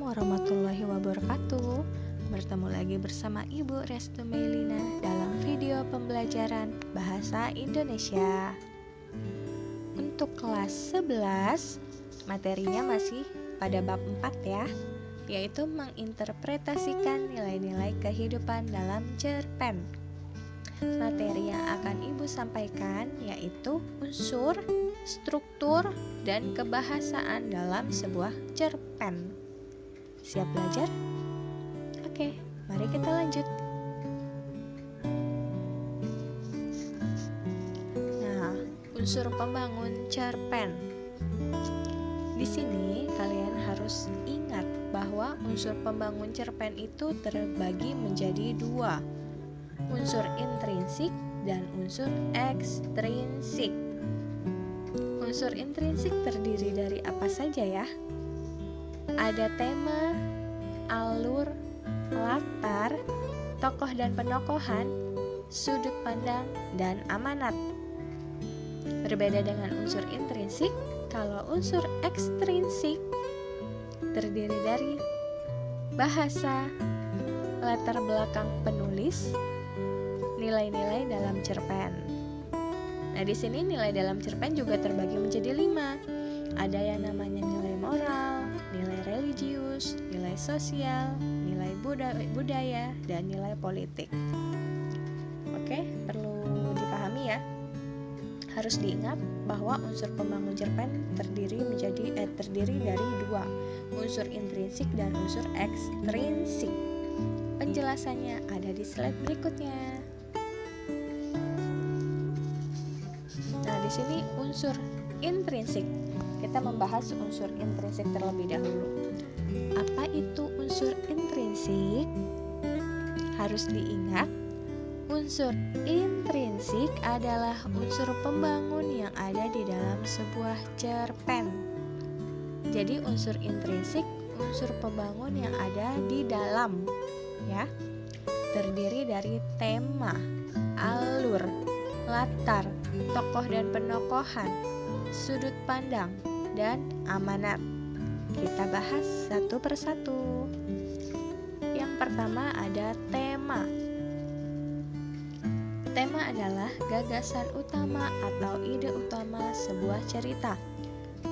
Assalamualaikum warahmatullahi wabarakatuh. Bertemu lagi bersama Ibu Restu Melina dalam video pembelajaran Bahasa Indonesia. Untuk kelas 11, materinya masih pada bab 4 ya, yaitu menginterpretasikan nilai-nilai kehidupan dalam cerpen. Materi yang akan Ibu sampaikan yaitu unsur, struktur, dan kebahasaan dalam sebuah cerpen. Siap belajar? Oke, mari kita lanjut. Nah, unsur pembangun cerpen. Di sini kalian harus ingat bahwa unsur pembangun cerpen itu terbagi menjadi dua, unsur intrinsik dan unsur ekstrinsik. Unsur intrinsik terdiri dari apa saja ya? Ada tema, alur, latar, tokoh dan penokohan, sudut pandang, dan amanat. Berbeda dengan unsur intrinsik, kalau unsur ekstrinsik terdiri dari bahasa, latar belakang penulis, nilai-nilai dalam cerpen. Nah, di sini nilai dalam cerpen juga terbagi menjadi 5. Ada yang namanya nilai moral, nilai religius, nilai sosial, nilai budaya, dan nilai politik. Oke, perlu dipahami ya. Harus diingat bahwa unsur pembangun cerpen terdiri dari dua, unsur intrinsik dan unsur ekstrinsik. Penjelasannya ada di slide berikutnya. Nah, di sini unsur intrinsik. Kita membahas unsur intrinsik terlebih dahulu. Apa itu unsur intrinsik? Harus diingat, unsur intrinsik adalah unsur pembangun yang ada di dalam sebuah cerpen. Jadi unsur intrinsik, unsur pembangun yang ada di dalam, ya. Terdiri dari tema, alur, latar, tokoh dan penokohan, sudut pandang, dan amanat. Kita bahas satu persatu. Yang pertama ada tema. Tema adalah gagasan utama atau ide utama sebuah cerita.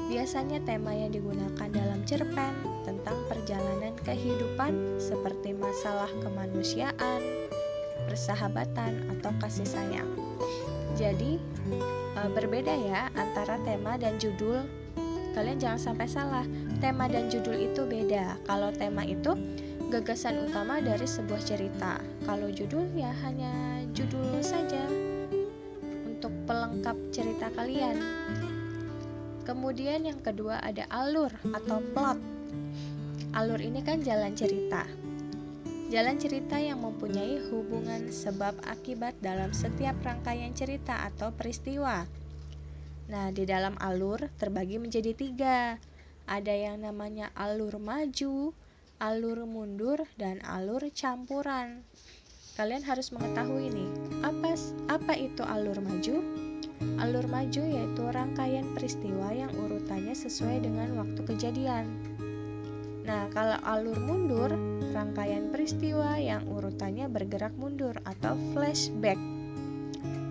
Biasanya tema yang digunakan dalam cerpen tentang perjalanan kehidupan seperti masalah kemanusiaan, persahabatan, atau kasih sayang. Jadi berbeda ya antara tema dan judul. Kalian jangan sampai salah, tema dan judul itu beda. Kalau tema itu gagasan utama dari sebuah cerita, kalau judul ya hanya judul saja untuk pelengkap cerita kalian. Kemudian yang kedua ada alur atau plot. Alur ini kan jalan cerita. Jalan cerita yang mempunyai hubungan sebab akibat dalam setiap rangkaian cerita atau peristiwa. Nah, di dalam alur terbagi menjadi 3. Ada yang namanya alur maju, alur mundur, dan alur campuran. Kalian harus mengetahui nih, apa itu alur maju? Alur maju yaitu rangkaian peristiwa yang urutannya sesuai dengan waktu kejadian. Nah, kalau alur mundur, rangkaian peristiwa yang urutannya bergerak mundur atau flashback.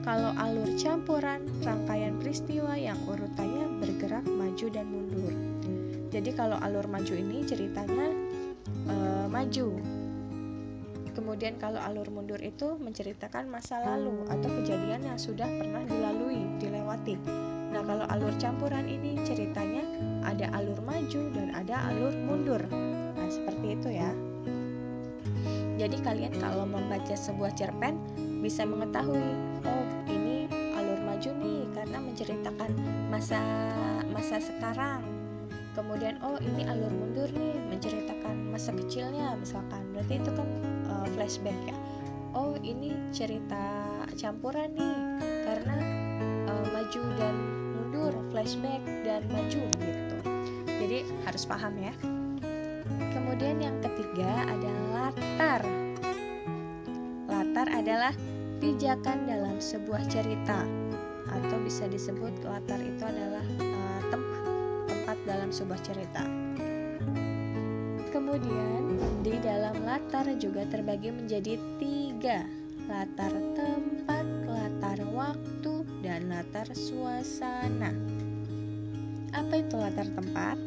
Kalau alur campuran, rangkaian peristiwa yang urutannya bergerak maju dan mundur. Jadi kalau alur maju ini ceritanya maju. Kemudian kalau alur mundur itu menceritakan masa lalu atau kejadian yang sudah pernah dilewati. Nah, kalau alur campuran ini ceritanya ada alur maju dan ada alur mundur. Nah, seperti itu ya. Jadi kalian kalau membaca sebuah cerpen bisa mengetahui, oh ini alur maju nih karena menceritakan masa sekarang. Kemudian oh ini alur mundur nih menceritakan masa kecilnya misalkan. Berarti itu kan flashback ya. Oh ini cerita campuran nih karena maju dan mundur, flashback dan maju gitu. Jadi harus paham ya. Kemudian yang ketiga ada latar. Latar adalah pijakan dalam sebuah cerita, atau bisa disebut latar itu adalah tempat dalam sebuah cerita. Kemudian di dalam latar juga terbagi menjadi 3: latar tempat, latar waktu, dan latar suasana. Apa itu latar tempat?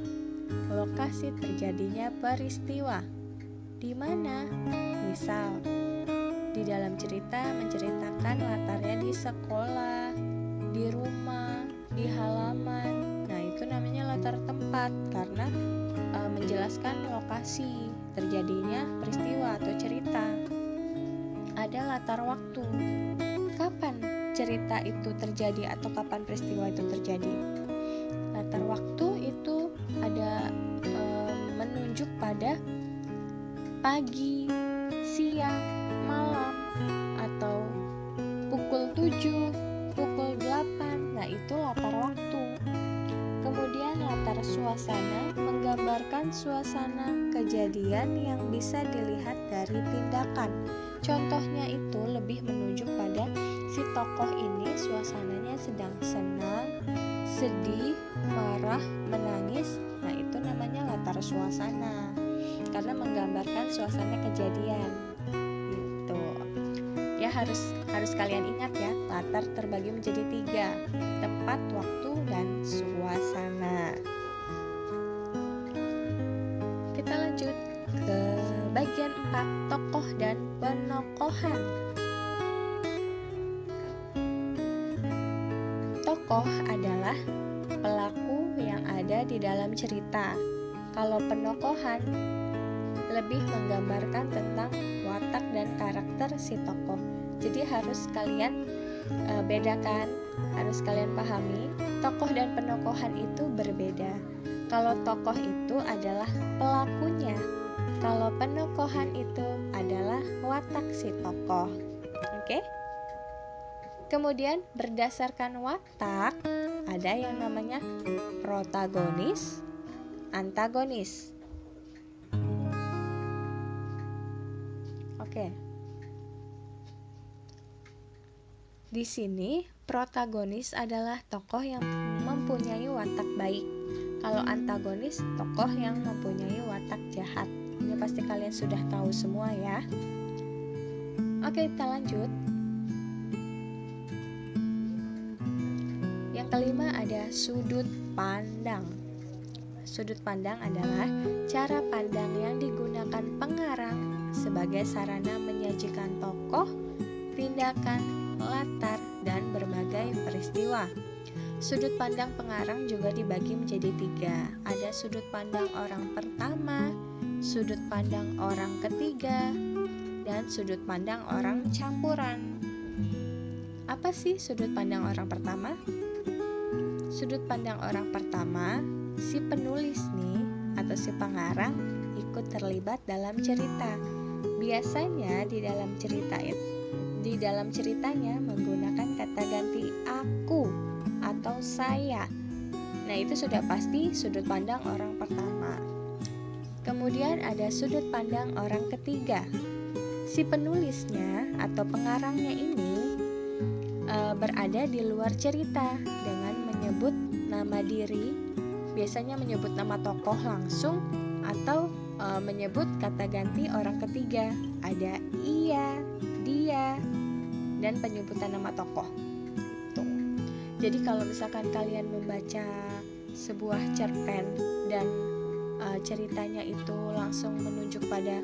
Lokasi terjadinya peristiwa. Di mana? Misal, di dalam cerita menceritakan latarnya di sekolah, di rumah, di halaman. Nah, itu namanya latar tempat karena menjelaskan lokasi terjadinya peristiwa atau cerita. Ada latar waktu. Kapan cerita itu terjadi atau kapan peristiwa itu terjadi? Latar waktu itu ada menunjuk pada pagi, siang, malam, atau pukul 7, pukul 8. Nah, itu latar waktu. Kemudian latar suasana menggambarkan suasana kejadian yang bisa dilihat dari tindakan. Contohnya itu lebih menunjuk pada si tokoh ini suasananya sedang senang, sedih, marah, menangis. Nah, itu namanya latar suasana karena menggambarkan suasana kejadian. Gitu. Ya, harus kalian ingat ya, latar terbagi menjadi 3: tempat, waktu, dan suasana. Kita lanjut ke bagian 4, tokoh dan penokohan. Tokoh adalah pelaku yang ada di dalam cerita. Kalau penokohan lebih menggambarkan tentang watak dan karakter si tokoh. Jadi harus kalian bedakan, harus kalian pahami, tokoh dan penokohan itu berbeda. Kalau tokoh itu adalah pelakunya, kalau penokohan itu adalah watak si tokoh. Oke? Kemudian berdasarkan watak ada yang namanya protagonis, antagonis. Oke. Di sini protagonis adalah tokoh yang mempunyai watak baik. Kalau antagonis, tokoh yang mempunyai watak jahat. Ini pasti kalian sudah tahu semua ya. Oke, kita lanjut. Yang kelima ada sudut pandang. Sudut pandang adalah cara pandang yang digunakan pengarang sebagai sarana menyajikan tokoh, tindakan, latar, dan berbagai peristiwa. Sudut pandang pengarang juga dibagi menjadi 3. Ada sudut pandang orang pertama, sudut pandang orang ketiga, dan sudut pandang orang campuran. Apa sih sudut pandang orang pertama? Sudut pandang orang pertama, si penulis nih atau si pengarang ikut terlibat dalam cerita. Biasanya di dalam ceritanya menggunakan kata ganti aku atau saya. Nah, itu sudah pasti sudut pandang orang pertama. Kemudian ada sudut pandang orang ketiga. Si penulisnya atau pengarangnya ini berada di luar cerita dengan menyebut nama diri, biasanya menyebut nama tokoh langsung atau menyebut kata ganti orang ketiga. Ada ia, dia, dan penyebutan nama tokoh. Tuh. Jadi kalau misalkan kalian membaca sebuah cerpen dan ceritanya itu langsung menunjuk pada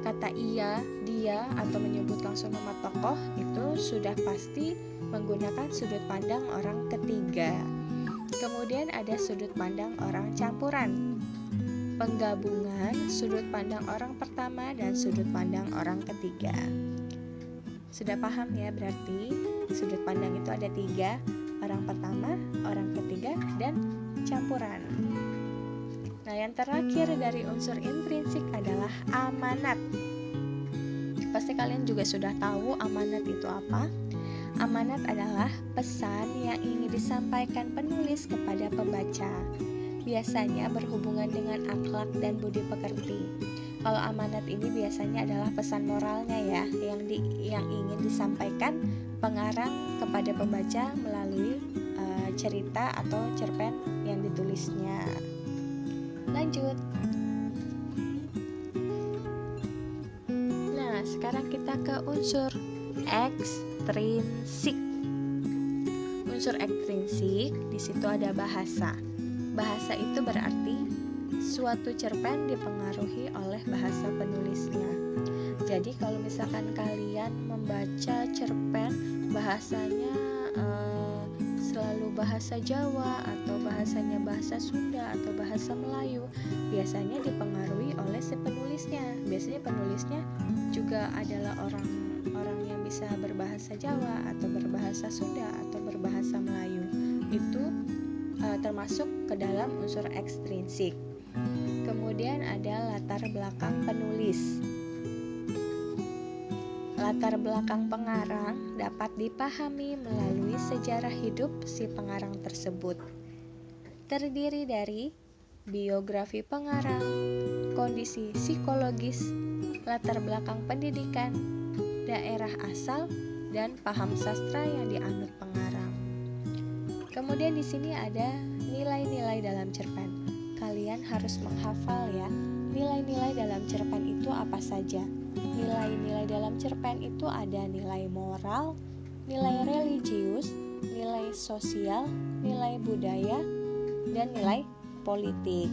kata ia, dia, atau menyebut langsung nama tokoh, itu sudah pasti menggunakan sudut pandang orang ketiga. Kemudian ada sudut pandang orang campuran, penggabungan sudut pandang orang pertama dan sudut pandang orang ketiga. Sudah paham ya, berarti sudut pandang itu ada 3: orang pertama, orang ketiga, dan campuran. Nah, yang terakhir dari unsur intrinsik adalah amanat. Pasti kalian juga sudah tahu amanat itu apa. Amanat adalah pesan yang ingin disampaikan penulis kepada pembaca. Biasanya berhubungan dengan akhlak dan budi pekerti. Kalau amanat ini biasanya adalah pesan moralnya ya, yang ingin disampaikan pengarang kepada pembaca melalui cerita atau cerpen yang ditulisnya. Lanjut. sekarang kita ke unsur ekstrinsik. Unsur ekstrinsik di situ ada bahasa. Bahasa itu berarti suatu cerpen dipengaruhi oleh bahasa penulisnya. Jadi kalau misalkan kalian membaca cerpen bahasanya selalu bahasa Jawa atau bahasanya bahasa Sunda atau bahasa Melayu, biasanya dipengaruhi oleh si penulisnya. Biasanya penulisnya juga adalah orang yang bisa berbahasa Jawa atau berbahasa Sunda atau berbahasa Melayu. Itu termasuk ke dalam unsur ekstrinsik. Kemudian ada latar belakang penulis. Latar belakang pengarang dapat dipahami melalui sejarah hidup si pengarang tersebut. Terdiri dari biografi pengarang, kondisi psikologis, latar belakang pendidikan, daerah asal, dan paham sastra yang dianut pengarang. Kemudian di sini ada nilai-nilai dalam cerpen. Kalian harus menghafal ya, nilai-nilai dalam cerpen itu apa saja. Nilai-nilai dalam cerpen itu ada nilai moral, nilai religius, nilai sosial, nilai budaya, dan nilai politik.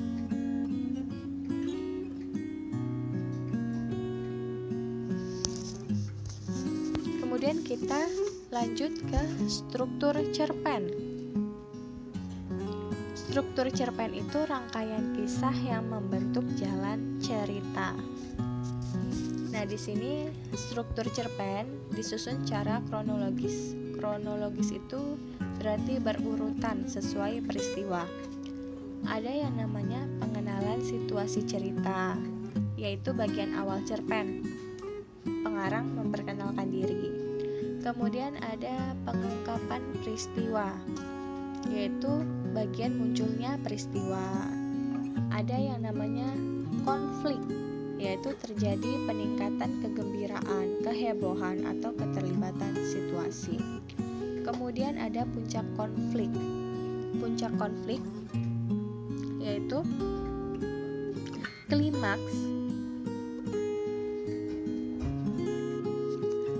Kemudian kita lanjut ke struktur cerpen. Struktur cerpen itu rangkaian kisah yang membentuk jalan cerita. Nah, di sini struktur cerpen disusun secara kronologis. Kronologis itu berarti berurutan sesuai peristiwa. Ada yang namanya pengenalan situasi cerita, yaitu bagian awal cerpen. Pengarang memperkenalkan diri. Kemudian ada pengungkapan peristiwa, yaitu bagian munculnya peristiwa. Ada yang namanya konflik, yaitu terjadi peningkatan kegembiraan, kehebohan, atau keterlibatan situasi. Kemudian ada puncak konflik. Puncak konflik yaitu klimaks.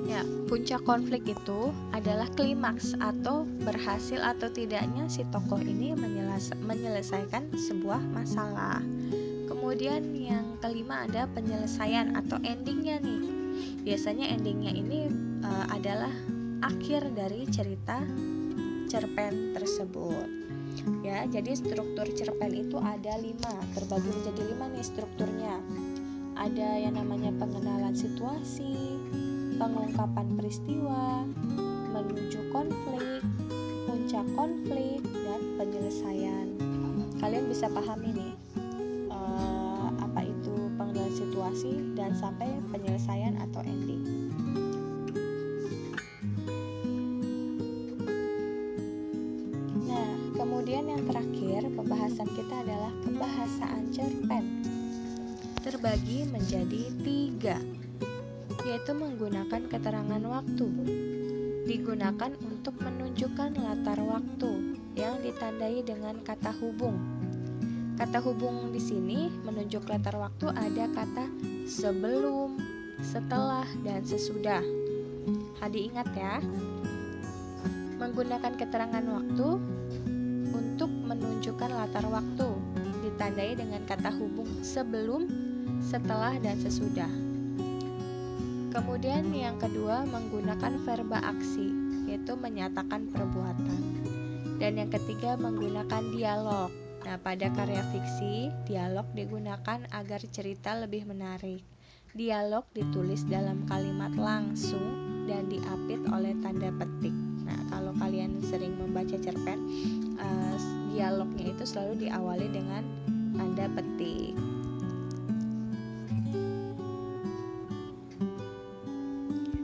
Ya, puncak konflik itu adalah klimaks atau berhasil atau tidaknya si tokoh ini menyelesaikan sebuah masalah. Kemudian yang kelima ada penyelesaian atau endingnya nih. Biasanya endingnya ini adalah akhir dari cerita cerpen tersebut. Ya, jadi struktur cerpen itu ada 5, terbagi menjadi 5 nih strukturnya. Ada yang namanya pengenalan situasi, pengungkapan peristiwa, menuju konflik, puncak konflik, dan penyelesaian. Kalian bisa pahami nih apa itu pengenalan situasi dan sampai penyelesaian atau ending. Nah, kemudian yang terakhir pembahasan kita adalah kebahasaan cerpen. Terbagi menjadi 3, yaitu menggunakan keterangan waktu. Digunakan untuk menunjukkan latar waktu yang ditandai dengan kata hubung. Kata hubung di sini menunjuk latar waktu ada kata sebelum, setelah, dan sesudah. Diingat ya. Menggunakan keterangan waktu untuk menunjukkan latar waktu ditandai dengan kata hubung sebelum, setelah, dan sesudah. Kemudian yang kedua menggunakan verba aksi, yaitu menyatakan perbuatan. Dan yang ketiga menggunakan dialog. Nah, pada karya fiksi, dialog digunakan agar cerita lebih menarik. Dialog ditulis dalam kalimat langsung dan diapit oleh tanda petik. Nah, kalau kalian sering membaca cerpen, dialognya itu selalu diawali dengan tanda petik.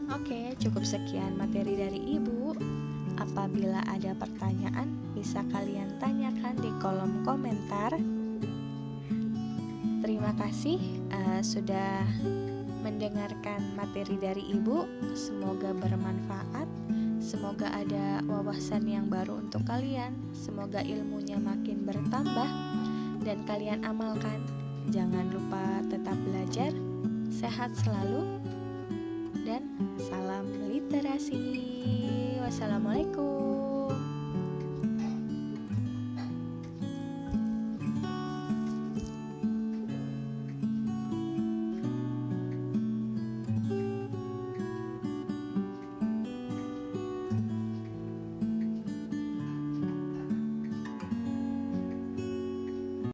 Oke, cukup sekian materi dari Ibu. Apabila ada pertanyaan, bisa kalian tanyakan di kolom komentar. Terima kasih sudah mendengarkan materi dari Ibu. Semoga bermanfaat. Semoga ada wawasan yang baru untuk kalian. Semoga ilmunya makin bertambah dan kalian amalkan. Jangan lupa tetap belajar. Sehat selalu. dan salam literasi. Wassalamualaikum.